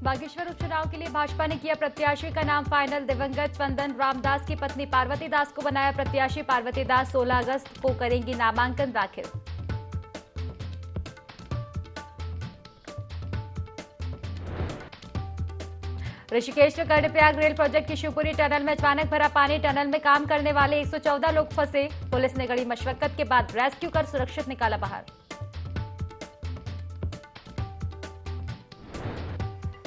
बागेश्वर उपचुनाव के लिए भाजपा ने किया प्रत्याशी का नाम फाइनल। दिवंगत चंदन रामदास की पत्नी पार्वती दास को बनाया प्रत्याशी। पार्वती दास 16 अगस्त को करेंगी नामांकन दाखिल। ऋषिकेश में कर्णप्रयाग रेल प्रोजेक्ट की शिवपुरी टनल में अचानक भरा पानी। टनल में काम करने वाले 114 लोग फंसे। पुलिस ने कड़ी मशक्कत के बाद रेस्क्यू कर सुरक्षित निकाला बाहर।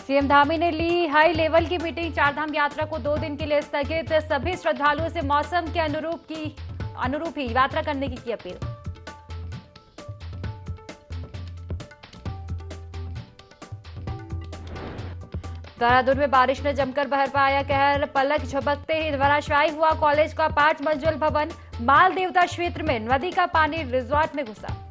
सीएम धामी ने ली हाई लेवल की मीटिंग। चारधाम यात्रा को 2 दिन के लिए स्थगित। सभी श्रद्धालुओं से मौसम के अनुरूप ही यात्रा करने की अपील। देहरादून में बारिश ने जमकर बहर पाया कहर। पलक झपकते ही धराशायी हुआ कॉलेज का 5 मंजिल भवन। माल देवता क्षेत्र में नदी का पानी रिजॉर्ट में घुसा।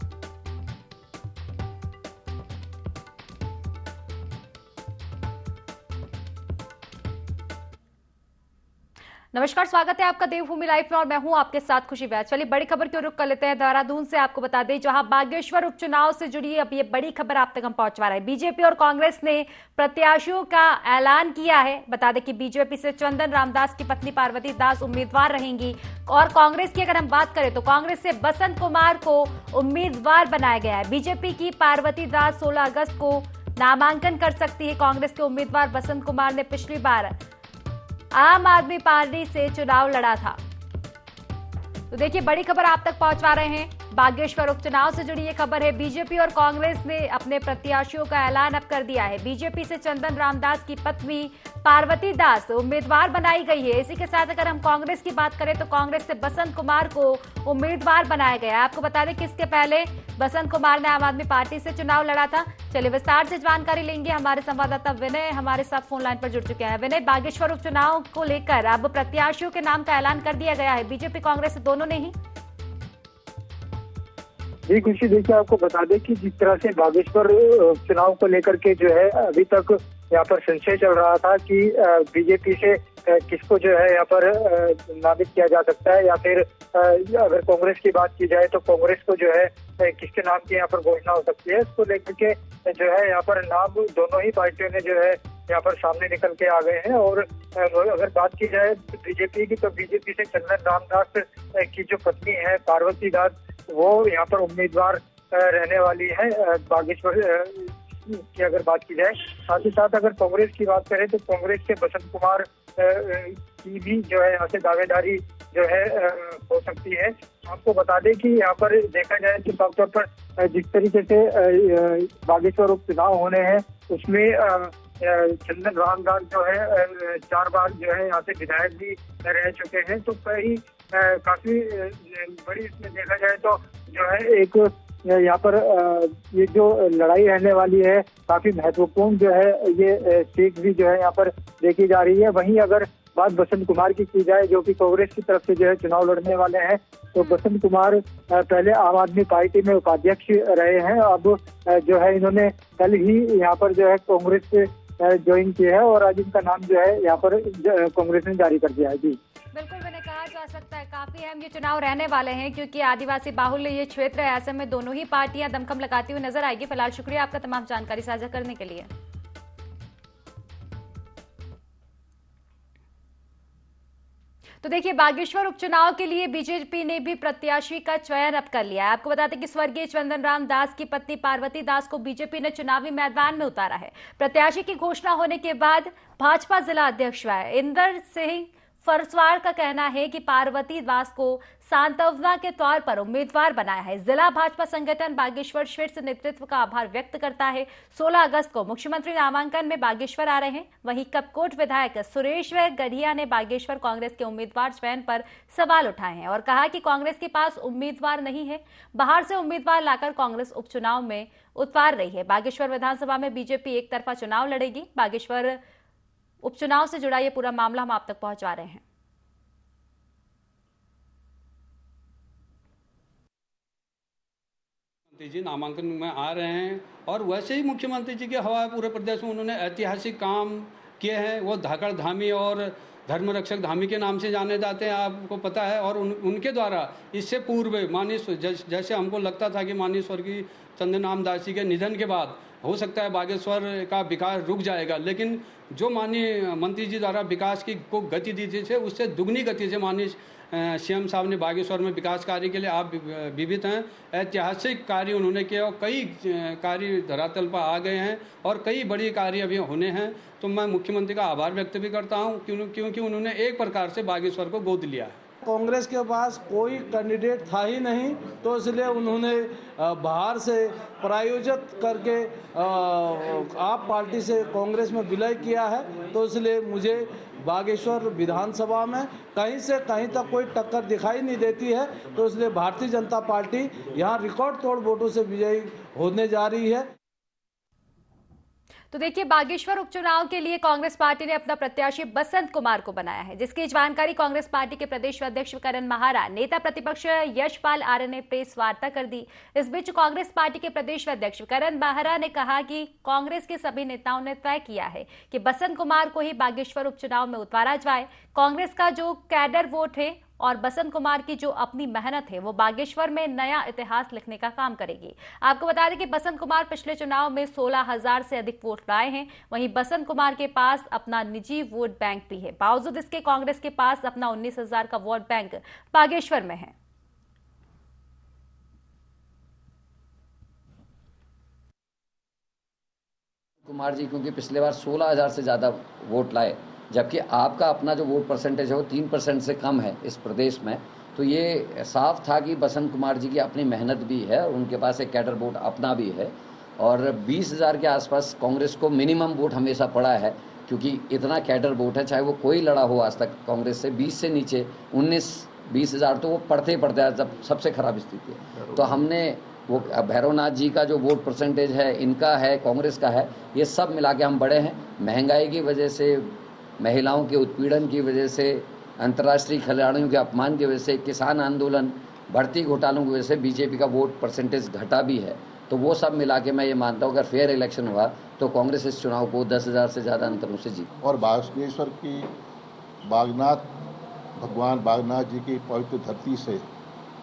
नमस्कार, स्वागत है आपका देवभूमि लाइव में और मैं हूं आपके साथ खुशी वैद। चलिए बड़ी खबर की रुख कर लेते हैं। देहरादून से आपको बता दें, जहां बागेश्वर उपचुनाव से जुड़ी अब ये बड़ी खबर आप तक हम पहुंचवा रहे हैं। बीजेपी और कांग्रेस ने प्रत्याशियों का ऐलान किया है। बता दें कि बीजेपी से चंदन रामदास की पत्नी पार्वती दास उम्मीदवार रहेंगी और कांग्रेस की अगर हम बात करें तो कांग्रेस से बसंत कुमार को उम्मीदवार बनाया गया है। बीजेपी की पार्वती दास 16 अगस्त को नामांकन कर सकती है। कांग्रेस के उम्मीदवार बसंत कुमार ने पिछली बार आम आदमी पार्टी से चुनाव लड़ा था। तो देखिए बड़ी खबर आप तक पहुंचवा रहे हैं। बागेश्वर उपचुनाव से जुड़ी ये खबर है। बीजेपी और कांग्रेस ने अपने प्रत्याशियों का ऐलान अब कर दिया है। बीजेपी से चंदन रामदास की पत्नी पार्वती दास उम्मीदवार बनाई गई है। इसी के साथ अगर हम कांग्रेस की बात करें तो कांग्रेस से बसंत कुमार को उम्मीदवार बनाया गया है। आपको बता दें कि इसके पहले बसंत कुमार ने आम आदमी पार्टी से चुनाव लड़ा था। चलिए विस्तार से जानकारी लेंगे। हमारे संवाददाता विनय हमारे साथ फोन लाइन पर जुड़ चुके हैं। विनय, बागेश्वर उपचुनाव को लेकर अब प्रत्याशियों के नाम का ऐलान कर दिया गया है। बीजेपी कांग्रेस दोनों ने ही। जी खुशी, देखिए आपको बता दें कि जिस तरह से बागेश्वर चुनाव को लेकर के जो है अभी तक यहाँ पर संशय चल रहा था कि बीजेपी से किसको जो है यहाँ पर नामित किया जा सकता है, या फिर अगर कांग्रेस की बात की जाए तो कांग्रेस को जो है किसके नाम की यहाँ पर घोषणा हो सकती है, इसको लेकर के जो है यहाँ पर नाम दोनों ही पार्टियों ने जो है यहाँ पर सामने निकल के आ गए हैं। और अगर बात की जाए बीजेपी की तो बीजेपी से चंदन रामदास की जो पत्नी है पार्वती दास, वो यहाँ पर उम्मीदवार रहने वाली है बागेश्वर की अगर बात की जाए। साथ ही साथ अगर कांग्रेस की बात करें तो कांग्रेस से बसंत कुमार की भी जो है यहाँ से दावेदारी जो है हो सकती है। आपको बता दें कि यहाँ पर देखा जाए तो साफ तौर पर जिस तरीके से बागेश्वर उपचुनाव होने हैं उसमें चंदन रामदास जो है 4 बार जो है यहाँ से विधायक भी रह चुके हैं। तो काफी बड़ी इसमें देखा जाए तो जो है एक यहाँ पर ये जो लड़ाई रहने वाली है काफी महत्वपूर्ण जो है ये सीट भी जो है यहाँ पर देखी जा रही है। वहीं अगर बात बसंत कुमार की जाए जो कि कांग्रेस की तरफ से जो है चुनाव लड़ने वाले हैं, तो बसंत कुमार पहले आम आदमी पार्टी में उपाध्यक्ष रहे हैं। अब जो है इन्होंने कल ही यहाँ पर जो है कांग्रेस से ज्वाइन किया है और आज इनका नाम जो है यहाँ पर कांग्रेस ने जारी कर दिया है। जी बिल्कुल, मैंने कहा जा सकता है काफी अहम ये चुनाव रहने वाले हैं क्योंकि आदिवासी बाहुल्य ये क्षेत्र है। ऐसे में दोनों ही पार्टियां दमखम लगाती हुई नजर आएगी। फिलहाल शुक्रिया आपका तमाम जानकारी साझा करने के लिए। तो देखिए बागेश्वर उपचुनाव के लिए बीजेपी ने भी प्रत्याशी का चयन अब कर लिया है। आपको बता दें कि स्वर्गीय चंदन राम दास की पत्नी पार्वती दास को बीजेपी ने चुनावी मैदान में उतारा है। प्रत्याशी की घोषणा होने के बाद भाजपा जिला अध्यक्ष इंदर सिंह फरसवार का कहना है कि पार्वती दास को सांत्वना के तौर पर उम्मीदवार बनाया है। जिला भाजपा संगठन बागेश्वर शीर्ष नेतृत्व का आभार व्यक्त करता है। 16 अगस्त को मुख्यमंत्री नामांकन में बागेश्वर आ रहे हैं। वहीं कपकोट विधायक सुरेश गढ़िया ने बागेश्वर कांग्रेस के उम्मीदवार चयन पर सवाल उठाए हैं और कहा कि कांग्रेस के पास उम्मीदवार नहीं है, बाहर से उम्मीदवार लाकर कांग्रेस उपचुनाव में उतार रही है। बागेश्वर विधानसभा में बीजेपी एक तरफा चुनाव लड़ेगी। बागेश्वर उपचुनाव से जुड़ा ये पूरा मामला हम आप तक पहुंचा रहे हैं। मुख्यमंत्री जी नामांकन में आ रहे हैं और वैसे ही मुख्यमंत्री जी की हवा है पूरे प्रदेश में। उन्होंने ऐतिहासिक काम किए हैं। वो धाकड़ धामी और धर्म रक्षक धामी के नाम से जाने जाते हैं, आपको पता है। और उनके द्वारा इससे पूर्व माननीय जैसे हमको लगता था कि माननीय स्वर्गीय चंदन रामदास जी के निधन के बाद हो सकता है बागेश्वर का विकास रुक जाएगा, लेकिन जो माननीय मंत्री जी द्वारा विकास की को गति दी थी उससे दुगनी गति से माननीय सीएम साहब ने बागेश्वर में विकास कार्य के लिए आप विविध हैं। ऐतिहासिक कार्य उन्होंने किया और कई कार्य धरातल पर आ गए हैं और कई बड़ी कार्य अभी होने हैं। तो मैं मुख्यमंत्री का आभार व्यक्त भी करता हूं क्योंकि उन्होंने एक प्रकार से बागेश्वर को गोद लिया है। कांग्रेस के पास कोई कैंडिडेट था ही नहीं, तो इसलिए उन्होंने बाहर से प्रायोजित करके आप पार्टी से कांग्रेस में विलय किया है। तो इसलिए मुझे बागेश्वर विधानसभा में कहीं से कहीं तक कोई टक्कर दिखाई नहीं देती है। तो इसलिए भारतीय जनता पार्टी यहाँ रिकॉर्ड तोड़ वोटों से विजयी होने जा रही है। तो देखिए, बागेश्वर उपचुनाव के लिए कांग्रेस पार्टी ने अपना प्रत्याशी बसंत कुमार को बनाया है, जिसकी जानकारी कांग्रेस पार्टी के प्रदेश अध्यक्ष करण महारा, नेता प्रतिपक्ष यशपाल आर्य ने प्रेस वार्ता कर दी। इस बीच कांग्रेस पार्टी के प्रदेश अध्यक्ष करण महारा ने कहा कि कांग्रेस के सभी नेताओं ने तय किया है कि बसंत कुमार को ही बागेश्वर उपचुनाव में उतारा जाए। कांग्रेस का जो कैडर वोट है और बसंत कुमार की जो अपनी मेहनत है वो बागेश्वर में नया इतिहास लिखने का काम करेगी। आपको बता दें कि बसंत कुमार पिछले चुनाव में 16,000 से अधिक वोट लाए हैं। वहीं बसंत कुमार के पास अपना निजी वोट बैंक भी है। बावजूद इसके कांग्रेस के पास अपना 19,000 का वोट बैंक बागेश्वर में है। कुमार जी क्योंकि पिछले बार 16,000 से ज़्यादा वोट लाए, जबकि आपका अपना जो वोट परसेंटेज है वो 3% से कम है इस प्रदेश में, तो ये साफ था कि बसंत कुमार जी की अपनी मेहनत भी है और उनके पास एक कैडर वोट अपना भी है। और 20,000 के आसपास कांग्रेस को मिनिमम वोट हमेशा पड़ा है, क्योंकि इतना कैडर वोट है, चाहे वो कोई लड़ा हो आज तक कांग्रेस से 20 से नीचे 19-20,000 तो वो पढ़ते ही पढ़ते हैं, जब सबसे खराब स्थिति है। तो हमने वो भैरवनाथ जी का जो वोट परसेंटेज है, इनका है, कांग्रेस का है, ये सब मिला के हम बड़े हैं। महंगाई की वजह से, महिलाओं के उत्पीड़न की वजह से, अंतर्राष्ट्रीय खिलाड़ियों के अपमान की वजह से, किसान आंदोलन, भर्ती घोटालों की वजह से बीजेपी का वोट परसेंटेज घटा भी है। तो वो सब मिला के मैं ये मानता हूँ अगर फेयर इलेक्शन हुआ तो कांग्रेस इस चुनाव को 10,000 से ज़्यादा अंतरों से जीत। और बागेश्वर की बागनाथ भगवान बागनाथ जी की पवित्र धरती से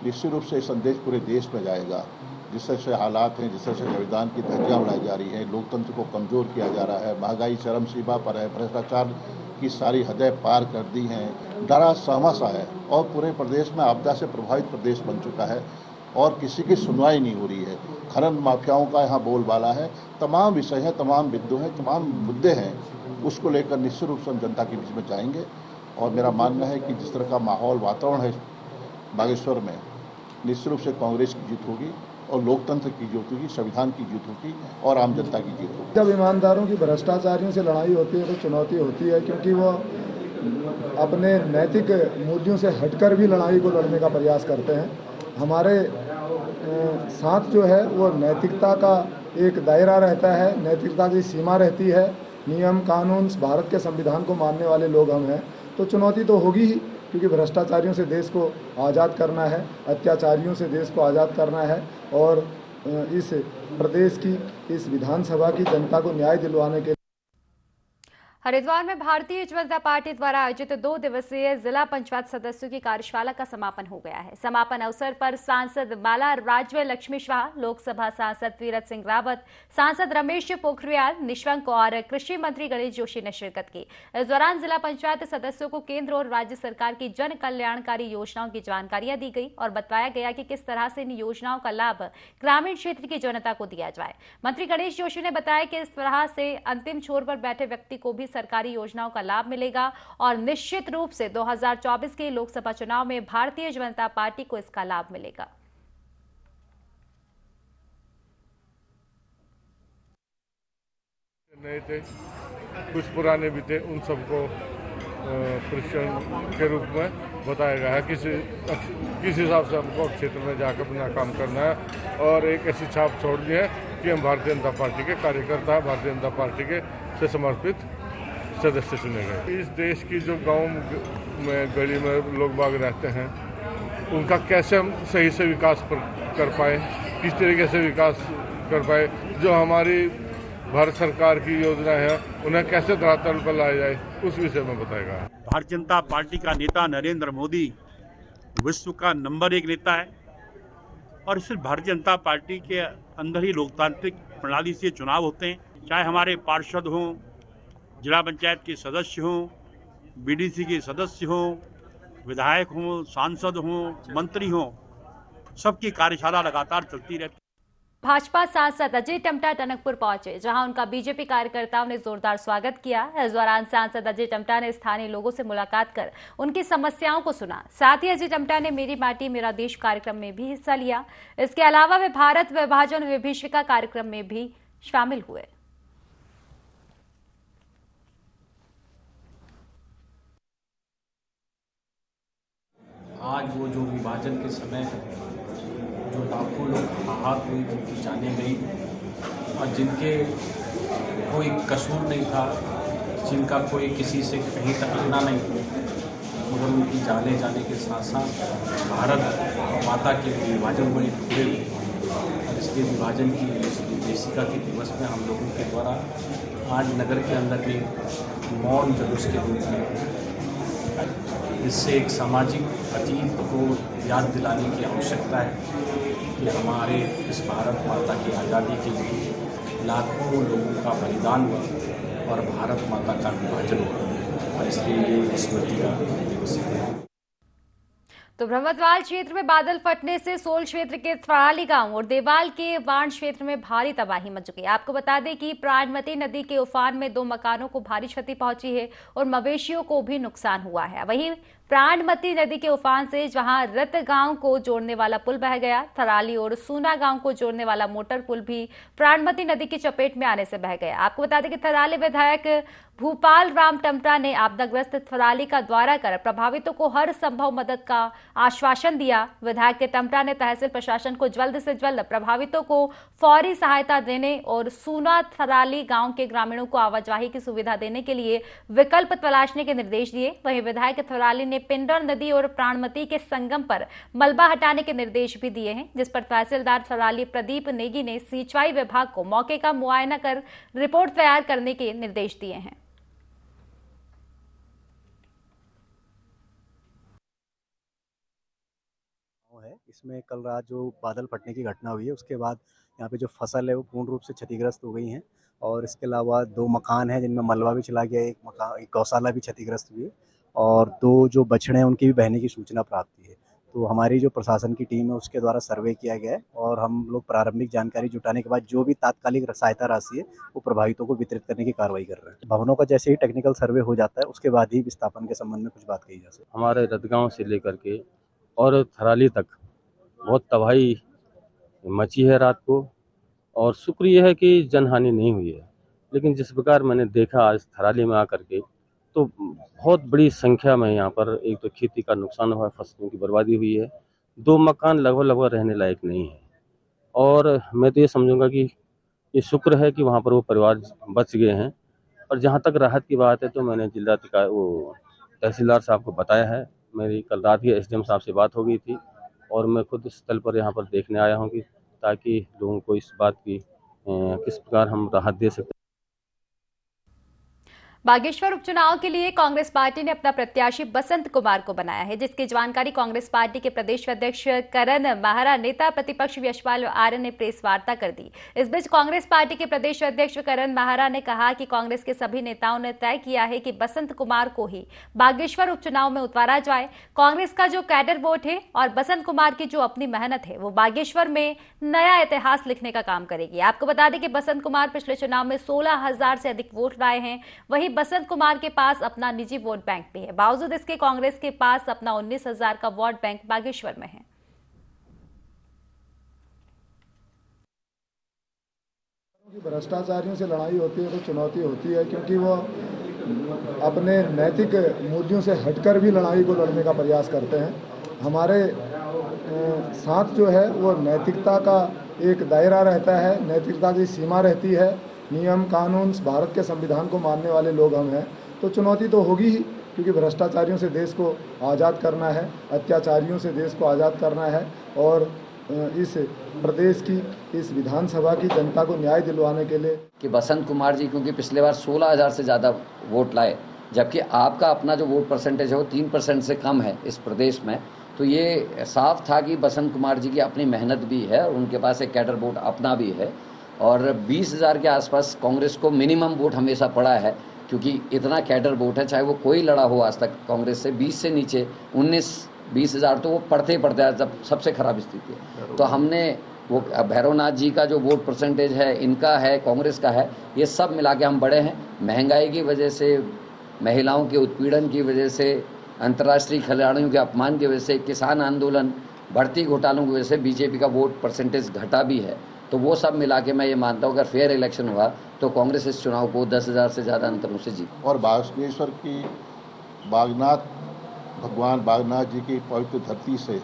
निश्चित रूप से संदेश पूरे देश में जाएगा। जिस तरह से हालात हैं, जिस तरह से संविधान की धज्जियां उड़ाई जा रही हैं, लोकतंत्र को कमज़ोर किया जा रहा है, महंगाई चरम सीमा पर है, भ्रष्टाचार की सारी हदें पार कर दी हैं, डरा सहमा सा है और पूरे प्रदेश में आपदा से प्रभावित प्रदेश बन चुका है और किसी की सुनवाई नहीं हो रही है। खनन माफियाओं का यहाँ बोलबाला है, तमाम विषय हैं, तमाम बिंदु हैं, तमाम मुद्दे हैं, उसको लेकर निश्चित रूप से हम जनता के बीच में जाएंगे। और मेरा मानना है कि जिस तरह का माहौल वातावरण है बागेश्वर में, निश्चित रूप से कांग्रेस की जीत होगी और लोकतंत्र की जीत होगी, संविधान की जीत होगी और आम जनता की जीत होगी। जब ईमानदारों की भ्रष्टाचारियों से लड़ाई होती है तो चुनौती होती है, क्योंकि वो अपने नैतिक मूल्यों से हटकर भी लड़ाई को लड़ने का प्रयास करते हैं। हमारे साथ जो है वो नैतिकता का एक दायरा रहता है, नैतिकता की सीमा रहती है, नियम कानून, भारत के संविधान को मानने वाले लोग हम हैं। तो चुनौती तो होगी ही, क्योंकि भ्रष्टाचारियों से देश को आज़ाद करना है, अत्याचारियों से देश को आज़ाद करना है और इस प्रदेश की, इस विधानसभा की जनता को न्याय दिलवाने के। हरिद्वार में भारतीय जनता पार्टी द्वारा आयोजित 2 दिवसीय जिला पंचायत सदस्यों की कार्यशाला का समापन हो गया है। समापन अवसर पर सांसद माला राज्य लक्ष्मी शाह, लोकसभा सांसद तीरथ सिंह रावत, सांसद रमेश पोखरियाल निशंक और कृषि मंत्री गणेश जोशी ने शिरकत की। इस दौरान जिला पंचायत सदस्यों को केंद्र और राज्य सरकार की जन कल्याणकारी योजनाओं की जानकारियां दी गई और बताया गया कि किस तरह से इन योजनाओं का लाभ ग्रामीण क्षेत्र की जनता को दिया जाए। मंत्री गणेश जोशी ने बताया कि इस तरह से अंतिम छोर पर बैठे व्यक्ति को भी सरकारी योजनाओं का लाभ मिलेगा और निश्चित रूप से 2024 के लोकसभा चुनाव में भारतीय जनता पार्टी को इसका लाभ मिलेगा। नए थे, कुछ पुराने भी थे, उन सबको प्रशिक्षण के रूप में बताया गया है। किस हिसाब से हमको क्षेत्र में जाकर अपना काम करना है और एक ऐसी छाप छोड़नी है कि हम भारतीय जनता पार्टी के कार्यकर्ता, भारतीय जनता पार्टी के से समर्पित सदस्य चुने गए। इस देश की जो गांव में, गली में लोग बाग रहते हैं, उनका कैसे हम सही से विकास कर पाए, किस तरीके से विकास कर पाए, जो हमारी भारत सरकार की योजना है उन्हें कैसे धरातल पर लाया जाए, उस विषय में बताएगा। भारतीय जनता पार्टी का नेता नरेंद्र मोदी विश्व का नंबर 1 नेता है। और सिर्फ भारतीय जनता पार्टी के अंदर ही लोकतांत्रिक प्रणाली से चुनाव होते हैं, चाहे हमारे पार्षद हों, जिला पंचायत के सदस्य हों, बीडीसी के सदस्य हों, विधायक हों, सांसद हों, मंत्री हों, सबकी कार्यशाला लगातार चलती रहती है। भाजपा सांसद अजय टमटा टनकपुर पहुंचे, जहां उनका बीजेपी कार्यकर्ताओं ने जोरदार स्वागत किया। इस दौरान सांसद अजय टमटा ने स्थानीय लोगों से मुलाकात कर उनकी समस्याओं को सुना। साथ ही अजय टमटा ने मेरी माटी मेरा देश कार्यक्रम में भी हिस्सा लिया। इसके अलावा वे भारत विभाजन विभीषिका कार्यक्रम में भी शामिल हुए। आज वो जो विभाजन के समय जो लाखों लोग आहत हुए, जिनकी जानें गई और जिनके कोई कसूर नहीं था, जिनका कोई किसी से कहीं तक लेना नहीं, मगर उनकी जाने जाने के साथ साथ भारत माता के विभाजन बड़े टुकड़े हुए और इसके विभाजन की विभीषिका के दिवस में हम लोगों के द्वारा आज नगर के अंदर भी मौन जुलूस के रूप में इससे एक सामाजिक अतीत को याद दिलाने की आवश्यकता है कि हमारे इस भारत माता की आज़ादी के लिए लाखों लोगों का बलिदान हुआ और भारत माता का विभाजन हुआ और इसलिए ये स्मृति का दिवस है। तो ब्रह्मद्वार क्षेत्र में बादल फटने से सोल क्षेत्र के थराली गांव और देवाल के वाण क्षेत्र में भारी तबाही मच गई। आपको बता दें कि प्राणमती नदी के उफान में 2 मकानों को भारी क्षति पहुंची है और मवेशियों को भी नुकसान हुआ है। वहीं प्राणमती नदी के उफान से जहां रत गांव को जोड़ने वाला पुल बह गया, थराली और सूना गांव को जोड़ने वाला मोटर पुल भी प्राणमती नदी की चपेट में आने से बह गया। आपको बता दें कि थराली विधायक भूपाल राम टमटा ने आपदाग्रस्त थराली का दौरा कर प्रभावितों को हर संभव मदद का आश्वासन दिया। विधायक के टमटा ने तहसील प्रशासन को जल्द से जल्द प्रभावितों को फौरी सहायता देने और सूना थराली गांव के ग्रामीणों को आवाजाही की सुविधा देने के लिए विकल्प तलाशने के निर्देश दिए। वहीं विधायक थराली ने पिंडर नदी और प्राणमती के संगम पर मलबा हटाने के निर्देश भी दिए हैं, जिस पर तहसीलदार थराली प्रदीप नेगी ने सिंचाई विभाग को मौके का मुआयना कर रिपोर्ट तैयार करने के निर्देश दिए हैं। इसमें कल रात जो बादल फटने की घटना हुई है उसके बाद यहाँ पे जो फसल है वो पूर्ण रूप से क्षतिग्रस्त हो गई हैं और इसके अलावा 2 मकान हैं जिनमें मलबा भी चला गया, एक गौशाला भी क्षतिग्रस्त हुई है और 2 जो बछड़े हैं उनकी भी बहने की सूचना प्राप्त हुई है। तो हमारी जो प्रशासन की टीम है उसके द्वारा सर्वे किया गया है और हम लोग प्रारंभिक जानकारी जुटाने के बाद जो भी तात्कालिक सहायता राशि है वो प्रभावितों को वितरित करने की कार्रवाई कर रहे हैं। भवनों का जैसे ही टेक्निकल सर्वे हो जाता है उसके बाद ही विस्थापन के संबंध में कुछ बात कही जा सकती है। हमारे रतगांव से लेकर के और थराली तक बहुत तबाही मची है रात को और शुक्र यह है कि जनहानि नहीं हुई है, लेकिन जिस प्रकार मैंने देखा आज थराली में आकर के तो बहुत बड़ी संख्या में यहाँ पर एक तो खेती का नुकसान हुआ है, फसलों की बर्बादी हुई है, 2 मकान लगभग रहने लायक नहीं है और मैं तो ये समझूंगा कि ये शुक्र है कि वहाँ पर वो परिवार बच गए हैं। और जहाँ तक राहत की बात है तो मैंने जिलाधिकारी वो तहसीलदार साहब को बताया है। मेरी कल रात ही एसडीएम साहब से बात हो गई थी और मैं खुद स्थल पर यहाँ पर देखने आया हूँ कि ताकि लोगों को इस बात की किस प्रकार हम राहत दे सकते। बागेश्वर उपचुनाव के लिए कांग्रेस पार्टी ने अपना प्रत्याशी बसंत कुमार को बनाया है, जिसकी जानकारी कांग्रेस पार्टी के प्रदेश अध्यक्ष करण माहरा, नेता प्रतिपक्ष यशपाल आर्य ने प्रेस वार्ता कर दी। इस बीच कांग्रेस पार्टी के प्रदेश अध्यक्ष करण माहरा ने कहा कि कांग्रेस के सभी नेताओं ने तय किया है कि बसंत कुमार को ही बागेश्वर उपचुनाव में उतारा जाए। कांग्रेस का जो कैडर वोट है और बसंत कुमार की जो अपनी मेहनत है वो बागेश्वर में नया इतिहास लिखने का काम करेगी। आपको बता दें कि बसंत कुमार पिछले चुनाव में 16,000 से अधिक वोट लाए हैं। वहीं बसंत कुमार के पास अपना निजी वोट बैंक भी है। बावजूद इसके कांग्रेस के पास अपना 19,000 का वोट बैंक बागेश्वर में है। भ्रष्टाचारियों से लड़ाई होती है तो चुनौती होती है, क्योंकि वो अपने नैतिक मूल्यों से हटकर भी लड़ाई को लड़ने का प्रयास करते हैं। हमारे साथ जो है वो नैतिकता का एक दायरा रहता है, नैतिकता की सीमा रहती है, नियम कानून भारत के संविधान को मानने वाले लोग हम हैं। तो चुनौती तो होगी ही, क्योंकि भ्रष्टाचारियों से देश को आज़ाद करना है, अत्याचारियों से देश को आज़ाद करना है और इस प्रदेश की, इस विधानसभा की जनता को न्याय दिलवाने के लिए। कि बसंत कुमार जी क्योंकि पिछले बार 16,000 से ज़्यादा वोट लाए, जबकि आपका अपना जो वोट परसेंटेज है वो 3% से कम है इस प्रदेश में, तो ये साफ था कि बसंत कुमार जी की अपनी मेहनत भी है और उनके पास एक कैडर वोट अपना भी है, और 20,000 के आसपास कांग्रेस को मिनिमम वोट हमेशा पड़ा है, क्योंकि इतना कैडर वोट है, चाहे वो कोई लड़ा हो आज तक कांग्रेस से 20 से नीचे 19-20,000 तो वो पढ़ते जब सबसे खराब स्थिति है। तो हमने वो भैरवनाथ जी का जो वोट परसेंटेज है, इनका है, कांग्रेस का है, ये सब मिला के हम बड़े हैं। महंगाई की वजह से, महिलाओं के उत्पीड़न की वजह से, अंतर्राष्ट्रीय खिलाड़ियों के अपमान की वजह से, किसान आंदोलन, भर्ती घोटालों की वजह से बीजेपी का वोट परसेंटेज घटा भी है। तो वो सब मिला के मैं ये मानता हूँ अगर फेयर इलेक्शन हुआ तो कांग्रेस इस चुनाव को 10,000 से ज़्यादा अंतरों से जीत। और बागेश्वर की भगवान बागनाथ जी की पवित्र धरती से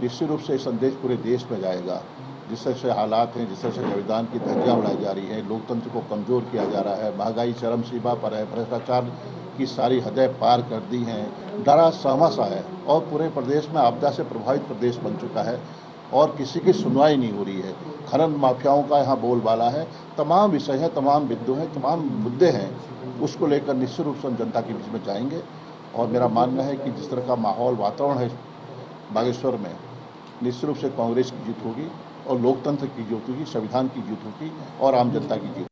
निश्चित रूप से संदेश पूरे देश में जाएगा। जिस तरह से हालात हैं, जिस तरह से संविधान की धज्जियां उड़ाई जा रही है, लोकतंत्र को कमज़ोर किया जा रहा है, महंगाई चरम सीमा पर है, भ्रष्टाचार की सारी हदें पार कर दी हैं, डरा सहमा सा है और पूरे प्रदेश में आपदा से प्रभावित प्रदेश बन चुका है और किसी की सुनवाई नहीं हो रही है। खनन माफियाओं का यहाँ बोलबाला है, तमाम विषय हैं, तमाम बिंदु हैं, तमाम मुद्दे हैं, उसको लेकर निश्चित रूप से हम जनता के बीच में जाएंगे। और मेरा मानना है कि जिस तरह का माहौल वातावरण है बागेश्वर में, निश्चित रूप से कांग्रेस की जीत होगी और लोकतंत्र की जीत होगी, संविधान की जीत होगी और आम जनता की जीत।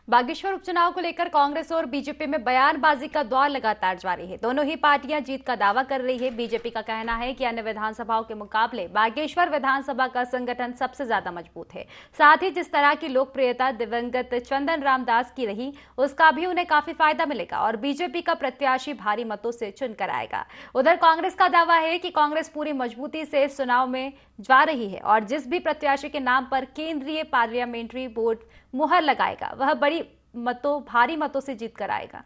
बागेश्वर उपचुनाव को लेकर कांग्रेस और बीजेपी में बयानबाजी का दौर लगातार जारी है। दोनों ही पार्टियां जीत का दावा कर रही है। बीजेपी का कहना है कि अन्य विधानसभाओं के मुकाबले बागेश्वर विधानसभा का संगठन सबसे ज्यादा मजबूत है। साथ ही जिस तरह की लोकप्रियता दिवंगत चंदन रामदास की रही, उसका भी उन्हें काफी फायदा मिलेगा और बीजेपी का प्रत्याशी भारी मतों से चुनकर आएगा। उधर कांग्रेस का दावा है कि कांग्रेस पूरी मजबूती से इस चुनाव में जा रही है और जिस भी प्रत्याशी के नाम पर केंद्रीय पार्लियामेंट्री बोर्ड मुहर लगाएगा वह भारी मतों से जीत कर आएगा।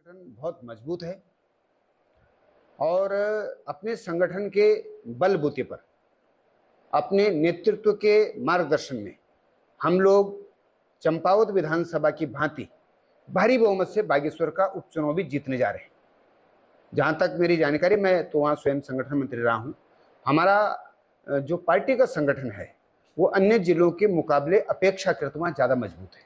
संगठन बहुत मजबूत है और अपने संगठन के बलबूते पर, अपने नेतृत्व के मार्गदर्शन में हम लोग चंपावत विधानसभा की भांति भारी बहुमत से बागेश्वर का उपचुनाव भी जीतने जा रहे हैं। जहां तक मेरी जानकारी, मैं तो वहाँ स्वयं संगठन मंत्री रहा हूँ, हमारा जो पार्टी का संगठन है वो अन्य जिलों के मुकाबले अपेक्षाकृत वहाँ ज़्यादा मजबूत है।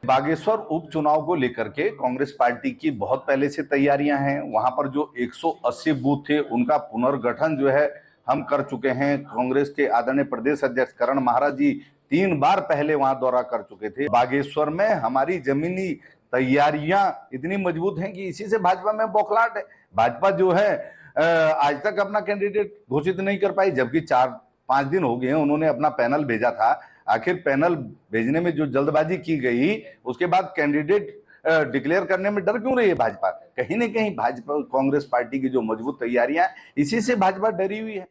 बागेश्वर उपचुनाव को लेकर के कांग्रेस पार्टी की बहुत पहले से तैयारियां हैं। वहां पर जो 180 बूथ थे उनका पुनर्गठन जो है हम कर चुके हैं। कांग्रेस के आदरणीय प्रदेश अध्यक्ष करण महाराज जी 3 बार पहले वहां दौरा कर चुके थे। बागेश्वर में हमारी जमीनी तैयारियां इतनी मजबूत हैं कि इसी से भाजपा में बौखलाहट है। भाजपा जो है आज तक अपना कैंडिडेट घोषित नहीं कर पाई, जबकि 4-5 दिन हो गए हैं उन्होंने अपना पैनल भेजा था। आखिर पैनल भेजने में जो जल्दबाजी की गई, उसके बाद कैंडिडेट डिक्लेयर करने में डर क्यों रही है भाजपा? कहीं न कहीं भाजपा कांग्रेस पार्टी की जो मजबूत तैयारियां, इसी से भाजपा डरी हुई है।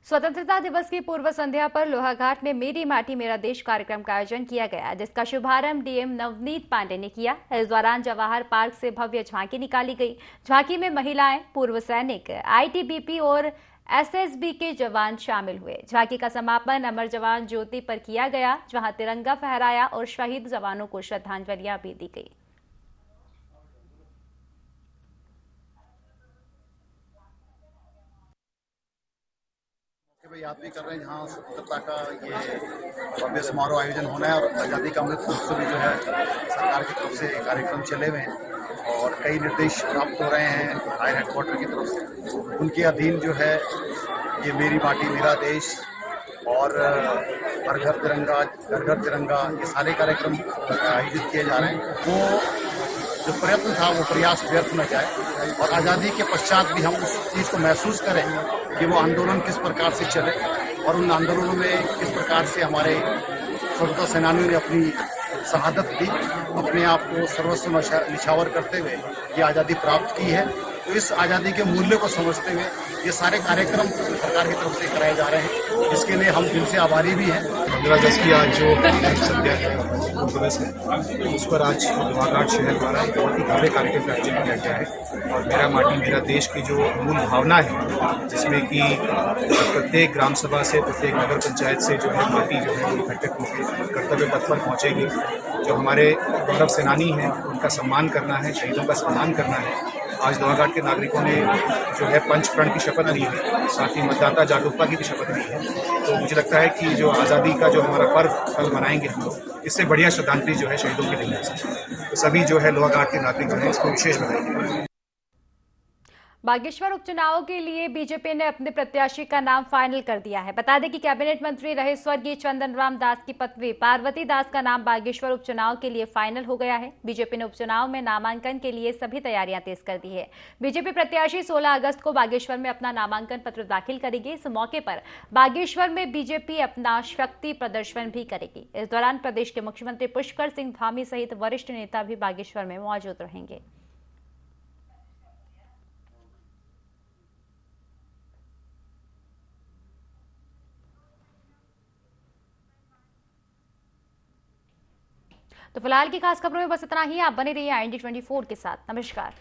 स्वतंत्रता दिवस की पूर्व संध्या पर लोहाघाट में मेरी माटी मेरा देश कार्यक्रम का आयोजन किया गया, जिसका शुभारंभ डीएम नवनीत पांडे ने किया। इस दौरान जवाहर पार्क से भव्य झांकी निकाली गई। झांकी में महिलाएं, पूर्व सैनिक, आईटीबीपी और एसएसबी के जवान शामिल हुए। झांकी का समापन अमर जवान ज्योति पर किया गया, जहां तिरंगा फहराया और शहीद जवानों को श्रद्धांजलियां भी दी गई। याद भी कर रहे हैं जहाँ स्वतंत्रता का ये भव्य समारोह आयोजन होना है और आज़ादी का अमृत महोत्सव भी जो है सरकार की तरफ से कार्यक्रम चले हुए हैं और कई निर्देश प्राप्त हो रहे हैं हायर हेडक्वार्टर की तरफ से। उनके अधीन जो है ये मेरी माटी मेरा देश और हर घर तिरंगा, घर घर तिरंगा, ये सारे कार्यक्रम आयोजित किए जा रहे हैं। वो जो प्रयत्न था वो प्रयास व्यर्थ न जाए और आज़ादी के पश्चात भी हम उस चीज़ को महसूस करें कि वो आंदोलन किस प्रकार से चले और उन आंदोलनों में किस प्रकार से हमारे स्वतंत्रता सेनानियों ने अपनी शहादत दी, अपने आप को सर्वस्व निछावर करते हुए ये आज़ादी प्राप्त की है। तो इस आज़ादी के मूल्य को समझते हुए ये सारे कार्यक्रम सरकार की तरफ से कराए जा रहे हैं, इसके लिए हम दिल से आभारी भी हैं। 15 अगस्त की आज जो संध्या है दिवस है, उस पर आज लोहाघाट शहर द्वारा बहुत ही भव्य कार्यक्रम का आयोजन किया गया है और मेरा माटी मेरा देश की जो मूल भावना है, जिसमें कि प्रत्येक ग्राम सभा से, प्रत्येक नगर पंचायत से जो है माटी जो है इकट्ठित होकर कर्तव्य पथ पर पहुँचेगी। जो हमारे गौरव सेनानी हैं उनका सम्मान करना है, शहीदों का सम्मान करना है आज लोहाघाट के नागरिकों ने जो है पंचप्रण की शपथ ली है, साथ ही मतदाता जागरूकता की भी शपथ ली है। तो मुझे लगता है कि जो आज़ादी का जो हमारा पर्व कल मनाएंगे हम लोग, इससे बढ़िया श्रद्धांजलि जो है शहीदों की नहीं हो सकती। तो सभी जो है लोहाघाट के नागरिक हैं इसको विशेष बधाई। बागेश्वर उपचुनाव के लिए बीजेपी ने अपने प्रत्याशी का नाम फाइनल कर दिया है। बता दें कि कैबिनेट मंत्री रहे स्वर्गीय चंदन राम दास की पत्नी पार्वती दास का नाम बागेश्वर उपचुनाव के लिए फाइनल हो गया है। बीजेपी ने उपचुनाव में नामांकन के लिए सभी तैयारियां तेज कर दी है। बीजेपी प्रत्याशी 16 अगस्त को बागेश्वर में अपना नामांकन पत्र दाखिल करेगी। इस मौके पर बागेश्वर में बीजेपी अपना शक्ति प्रदर्शन भी करेगी। इस दौरान प्रदेश के मुख्यमंत्री पुष्कर सिंह धामी सहित वरिष्ठ नेता भी बागेश्वर में मौजूद रहेंगे। तो फिलहाल की खास खबरों में बस इतना ही। आप बने रहिए IND24 के साथ। नमस्कार।